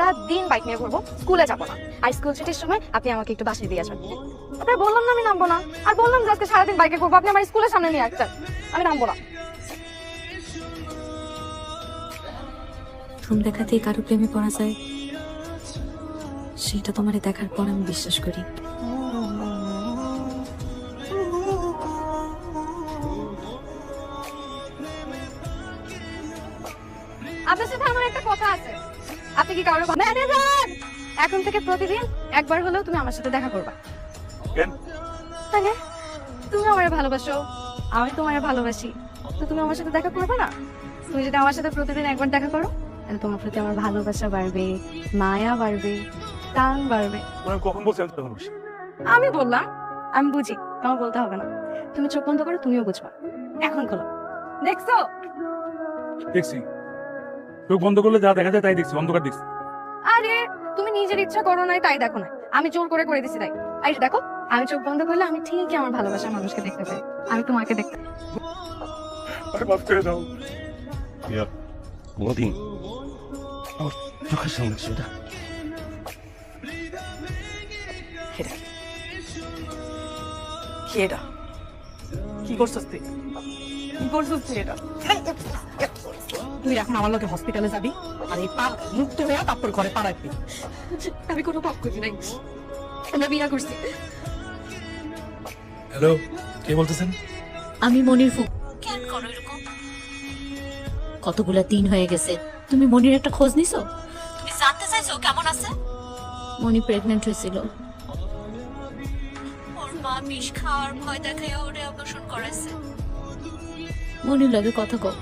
সারাদিন বাইক নিয়ে ঘুরবো, স্কুলে যাবো না। আর স্কুল ছুটির সময় আপনি আমাকে একটু বাসায় দিয়ে আসবেন। আপনার বললাম না আমি নামবো না, আর বললাম যে আজকে সারাদিন বাইকে ঘুরবো, আপনি আমার স্কুলের সামনে নিয়ে আসছেন, আমি নামবো না। প্রথম দেখাতেই কারো প্রেমে পড়া যায়, সেটা তোমারে দেখার পর আমি বিশ্বাস করি। আপনার সাথে আমার একটা কথা আছে। আপনি কি কারো ম্যানেজার? এখন থেকে প্রতিদিন একবার হলেও তুমি আমার সাথে দেখা করবা। কেন? মানে তুমি আমারে ভালোবাসো, আমি তোমারে ভালোবাসি, তো তুমি আমার সাথে দেখা করবে না? তুমি যদি আমার সাথে প্রতিদিন একবার দেখা করো, তাহলে তোমার প্রতি আমার ভালোবাসা বাড়বে, মায়া বাড়বে, টান বাড়বে। মানে কখন বলছি আমি তোকে ভালোবাসি? আমি বললাম, আমি বুঝি, তোমার বলতে হবে না। তুমি চোখ বন্ধ করো, তুমিও বুঝবা। এখন খোলো। দেখছো? দেখছি, চোখ বন্ধ করলে যা দেখা যায় তাই দেখছি, অন্ধকার দেখছি। আরে তুমি নিজের ইচ্ছা করো নাই তাই দেখো না, আমি জোর করে করে দিছি তাই। এই যে দেখো, আমি চোখ বন্ধ করলে আমি ঠিকই আমার ভালোবাসার মানুষকে দেখতে পাই, আমি তোমাকে দেখতে। আরে মাফ করে দাও। কোনদিন আমার চোখের সামনে ছিল না। কি এটা? কি করছিস তুই? কি করছিস তুই এটা? তুই এখন আমার লোকে হসপিটালে যাবি, আর এই পাপ মুক্ত হয়ে তারপর ঘরে পা রাখবি। আমি কোনো পাপ করি নাই, আমরা বিয়ে করছি। হ্যালো, কে বলতেছেন? আমি মনির ফুক। কেন করো এরকম? কতগুলা দিন হয়ে গেছে, তুমি মনির একটা খোঁজ নিছো? তুমি জানতে চাইছো কেমন আছে? মনি প্রেগন্যান্ট হয়েছিল, ওর মা বিষ খাওয়ার ভয় দেখায় ওরে অপারেশন করাইছে। মনির লাগে কথা কও।